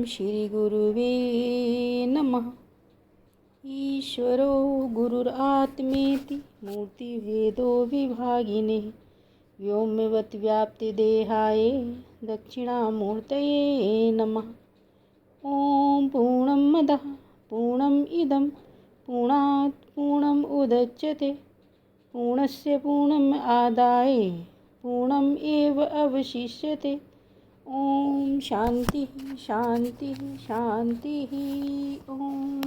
श्रीगुरुवे नमः। ईश्वरो गुरुरात्मेति मूर्तिभेदो विभागिने व्योमवत् व्याप्तिदेहाय दक्षिणामूर्तये नमः। ॐ पूर्णमदः पूर्णमिदं पूर्णात् पूर्णमुदच्यते पूर्णस्य पूर्णमादाय पूर्णमेव अवशिष्यते। ओम शांति शांति शांति। ओम।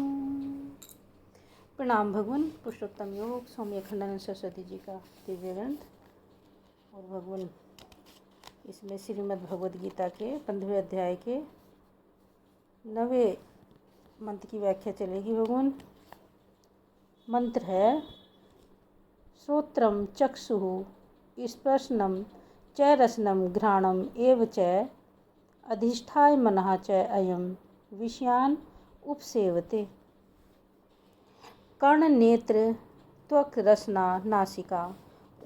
प्रणाम भगवान पुरुषोत्तम योग स्वामी अखंडानंद सरस्वती जी का दिव्य ग्रंथ। और भगवान इसमें श्रीमद् भगवद गीता के 15वें अध्याय के 9वें मंत्र की व्याख्या चलेगी। भगवान मंत्र है श्रोत्रम चक्षुः स्पर्शनम च रसनम घ्राणम एव च अधिष्ठाय मनः च अयम विषयान उपसेवते। कर्ण नेत्र त्वक रसना नासिका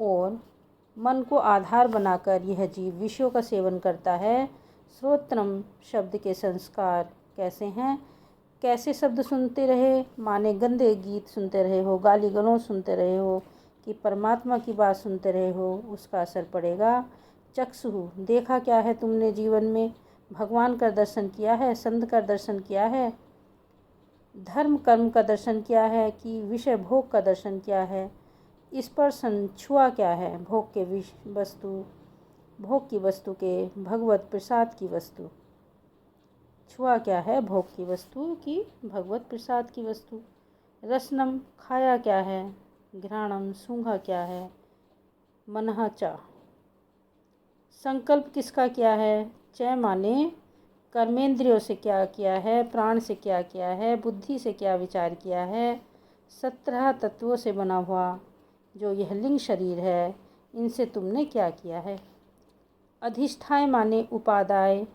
और मन को आधार बनाकर यह जीव विषयों का सेवन करता है। श्रोत्रम शब्द के संस्कार कैसे हैं? कैसे शब्द सुनते रहे, माने गंदे गीत सुनते रहे हो, गाली गलौज सुनते रहे हो कि परमात्मा की बात सुनते रहे हो, उसका असर पड़ेगा। चक्षु देखा क्या है तुमने जीवन में? भगवान का दर्शन किया है, संत का दर्शन किया है, धर्म कर्म का दर्शन किया है कि विषय भोग का दर्शन किया है? स्पर्शन छुआ क्या है? भोग के वस्तु, भोग की वस्तु के भगवत प्रसाद की वस्तु। छुआ क्या है? भोग की वस्तु की भगवत प्रसाद की वस्तु। रसनम खाया क्या है? घ्राणम सूंघा क्या है? मनः च संकल्प किसका किया है? च माने कर्मेंद्रियों से क्या किया है, प्राण से क्या किया है, बुद्धि से क्या विचार किया है। 17 तत्वों से बना हुआ जो यह लिंग शरीर है, इनसे तुमने क्या किया है। अधिष्ठाय माने उपादाय,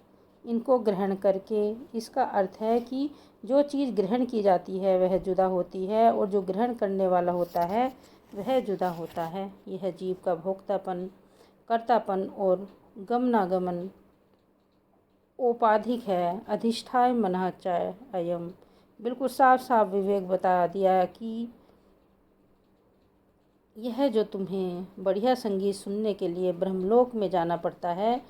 इनको ग्रहण करके। इसका अर्थ है कि जो चीज़ ग्रहण की जाती है वह जुदा होती है और जो ग्रहण करने वाला होता है वह जुदा होता है। यह जीव का भोक्तापन, कर्तापन और गमनागमन औपाधिक है। अधिष्ठाय मनः च अयम, बिल्कुल साफ साफ विवेक बता दिया कि यह जो तुम्हें बढ़िया संगीत सुनने के लिए ब्रह्मलोक में जाना पड़ता है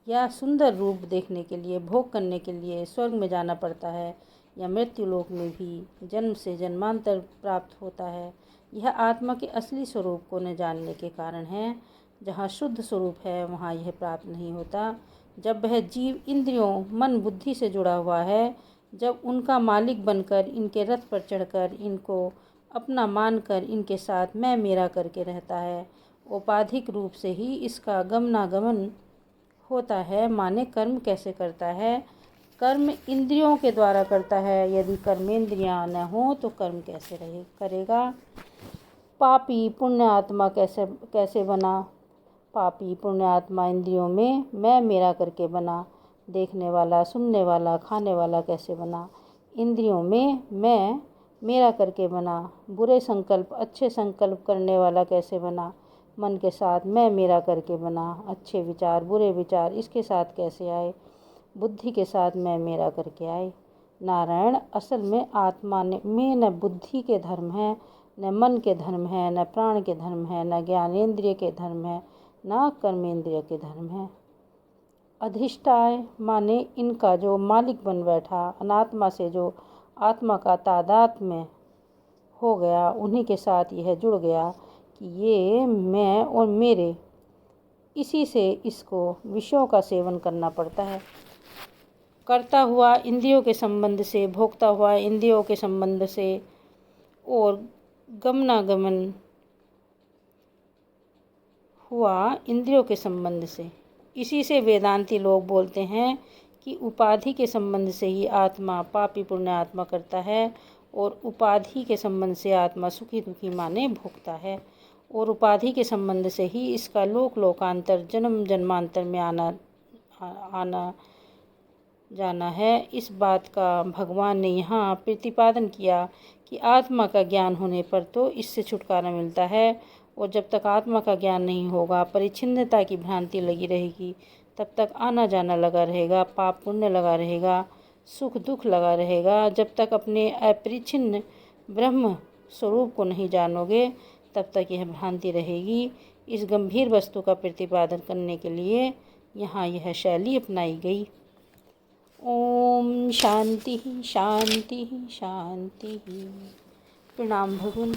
या सुंदर रूप देखने के लिए, भोग करने के लिए स्वर्ग में जाना पड़ता है या मृत्युलोक में भी जन्म से जन्मांतर प्राप्त होता है, यह आत्मा के असली स्वरूप को न जानने के कारण है। जहाँ शुद्ध स्वरूप है वहाँ यह प्राप्त नहीं होता। जब वह जीव इंद्रियों, मन, बुद्धि से जुड़ा हुआ है, जब उनका मालिक बनकर, इनके रथ पर चढ़कर, इनको अपना मानकर इनके साथ मैं मेरा करके रहता है, औपाधिक रूप से ही इसका गमनागमन होता है। माने कर्म कैसे करता है? कर्म इंद्रियों के द्वारा करता है। यदि कर्मेंद्रियां न हो तो कर्म कैसे करेगा? पापी पुण्य आत्मा कैसे बना? पापी पुण्य आत्मा इंद्रियों में मैं मेरा करके बना। देखने वाला, सुनने वाला, खाने वाला कैसे बना? इंद्रियों में मैं मेरा करके बना। बुरे संकल्प, अच्छे संकल्प करने वाला कैसे बना? मन के साथ मैं मेरा करके बना। अच्छे विचार, बुरे विचार इसके साथ कैसे आए? बुद्धि के साथ मैं मेरा करके आए। नारायण असल में आत्मा में न बुद्धि के धर्म है, न मन के धर्म है, न प्राण के धर्म है, न ज्ञानेंद्रिय के धर्म है, न कर्मेंद्रिय के धर्म है। अधिष्ठाय माने इनका जो मालिक बन बैठा, अनात्मा से जो आत्मा का तादात्म्य हो गया, उन्हीं के साथ यह जुड़ गया कि ये मैं और मेरे, इसी से इसको विषयों का सेवन करना पड़ता है। करता हुआ इंद्रियों के संबंध से, भोगता हुआ इंद्रियों के संबंध से और गमनागमन हुआ इंद्रियों के संबंध से। इसी से वेदांती लोग बोलते हैं कि उपाधि के संबंध से ही आत्मा पापी पुण्य आत्मा करता है और उपाधि के संबंध से आत्मा सुखी दुखी माने भोगता है और उपाधि के संबंध से ही इसका लोक लोकांतर, जन्म जन्मांतर में आना जाना है। इस बात का भगवान ने यहाँ प्रतिपादन किया कि आत्मा का ज्ञान होने पर तो इससे छुटकारा मिलता है और जब तक आत्मा का ज्ञान नहीं होगा, परिच्छिन्नता की भ्रांति लगी रहेगी, तब तक आना जाना लगा रहेगा, पाप पुण्य लगा रहेगा, सुख दुख लगा रहेगा। जब तक अपने अपरिच्छिन्न ब्रह्म स्वरूप को नहीं जानोगे तब तक यह भ्रांति रहेगी। इस गंभीर वस्तु का प्रतिपादन करने के लिए यहाँ यह शैली अपनाई गई। ओम शांति शांति शांति। प्रणाम भगवान।